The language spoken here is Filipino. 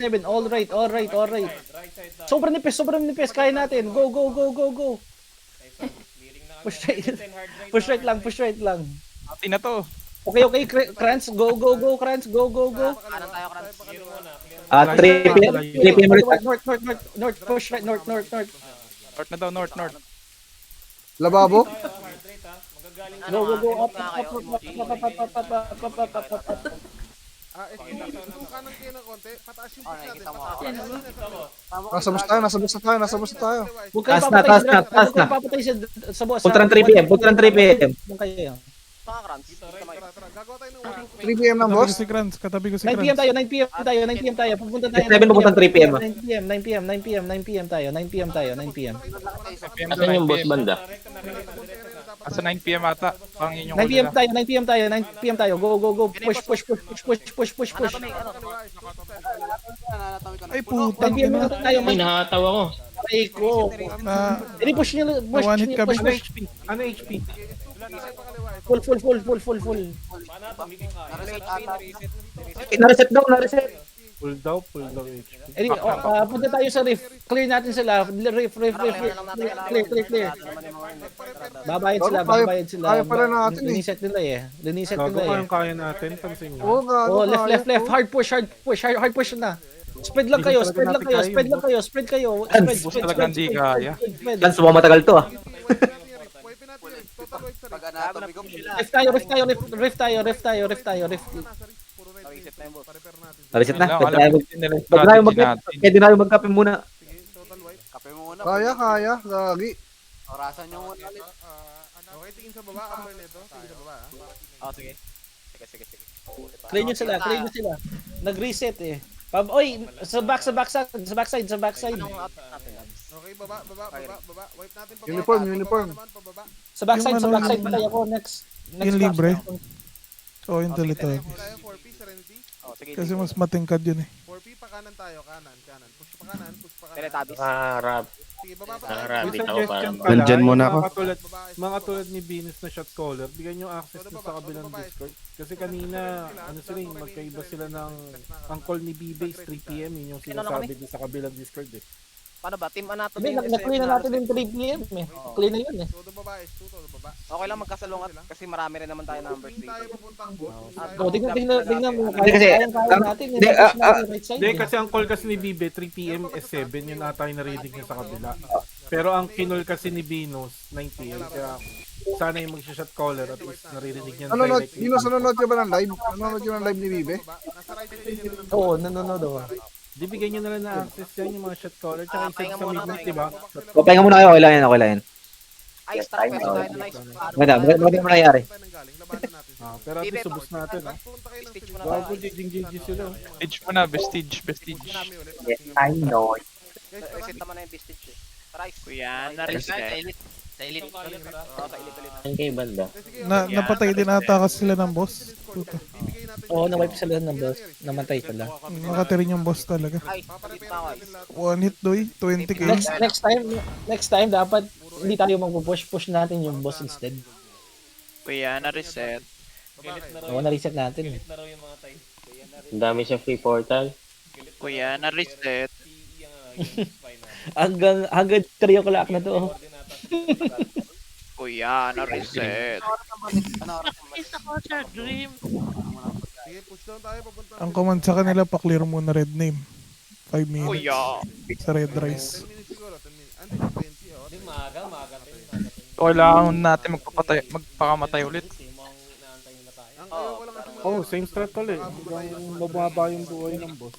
7. All right. Sobrang nipis. Kaya natin. Go. Push right lang. Ati na to. Okay, Krantz. Go, Krantz. Go. Kanan tayo, Krantz. 3 PM ulit. North. Push right. North. North na daw, north. Lababo? Go. Up. Kung kanan kayo ng konti, pataas yung push natin. Nasa bus na tayo. Huwag kayo papatay sa boss. Punta ng 3 PM. Huwag kayo. Mga Krantz. Tara, gagawa tayo ng 3 PM ng boss? Katabi ko si 9 PM Krantz. tayo. 9 PM tayo. Pupunta tayo. 7 papuntang 3 PM. 9 PM tayo. 9 PM. Saan yung boss banda? Asa 9 PM ata. Parang yun yung 9 PM huli tayo. 9 PM tayo. Go. Push. Ay, putang 9 PM ina. tayo. Ay, nakakatawa ko. Ay ko. Hindi push niyo. One-hit kami. Ano HP? Full. Na-reset daw. Full daw HP. Punta tayo sa reef. Clear natin sila. Reef. Clear. Babayad sila. Kaya pala natin eh. Riniset nila eh. Kaya natin, pansin mo. Oo, gago. Oh, left. Hard push na. Spread lang kayo. Spread kayo. Bus talaga hindi kaya. Lance, matagal to ah. Pag anatomy ko, Rift tayo. reset na yung boss. Na-reset na. Alam nila yung strategy Pwede na yung mag-cape muna. Kape mo muna. Kaya. Gagi. Orasan nyo muna ulit. Okay, tingin sa baba. Upper nito. Tingin sa baba. Sige. Clear nyo sila. Nag-reset eh. Oy, sa backside. Anong out natin, Labs? Okay, baba. Wipe natin pa. Uniform. Pababa. Sa backside Yung ano, tayo ako next. Yung libre. box. Oo, yung talito. Tayo 4P, Serenity. Sige. Kasi mas matingkad yun eh. 4P, pa kanan tayo. Kanan. Push pa kanan. Teletubbies. Harap. Sige, baba pa. Rabbit ako parang. Nandyan muna ako. Mga tulad ni Venus na shot caller, bigyan nyo access na sa kabilang Discord. Kasi kanina, magkaiba sila ng ang call ni B-Base 3 PM, yun yung sinasabi din sa kabilang Discord eh. Paano ba? Team anatomy. Na-clear na natin yung 3 PM eh. Clear na yun eh. Todo baba, S2, todo baba. Okay lang magkasalungat kasi marami rin naman tayo numbers Tingin tayo dito. papuntang boss. O, tingnan mo. Hindi kasi, Kaya natin. hindi, Right side. Hindi, kasi ang call kasi ni BB 3 PM is 7, yun ata yung narinig niya sa kabila. Pero ang kinol kasi ni Venus 9 PM, kaya sana yung mag-shot caller at least naririnig niya directly. Nanonood ka ba ng live? Nanonood ka ng live ni Bibe? Nasa right side. Oo, nanonood ako. Di bigyan nyo na lang na access yan yung mga shot caller, tsaka iset sa midnight, di ba? pahinga muna kayo. Okay lang yan. Ay, start pwesto tayo na nice. Maganda mo nangyayari. Tayo nang galing. Labanan natin. Pero at least subos natin ha. Punta kayo ng Stitch sila. mo na Bago JJ sila. Vestige mo na, vestige. Namin ulit. I know. Guys, Reset naman na yung bistage eh. Tara, Kuya, na-reset. sa elite ulit. Ang kay banda. Napatay din ata kasi sila ng boss. Puta. Oo, na-wipe sila ng boss. Namatay sila. Nakatirin yung boss talaga. Ay, skip na ako guys. One hit doy, 20k. Next time dapat hindi tayo magpo-push natin yung boss instead. Kuya, na-reset. Oo, na-reset natin. Ang dami siya free portal. Kuya, na-reset. Hanggang 3 o'clock na to. Kuya, na-reset. Ano oras mo? Sige, push down tayo. Papunta. Ang command sa kanila, pa-clear muna red name. 5 minutes. Kuya. Sa red rice. 10 minutes siguro. 10 minutes. Ano, 20. Oh. Kailangan natin magpakamatay ulit. Ang ayaw ko lang kasi Oh, same strat ulit. Bumaba yung buhay ng boss.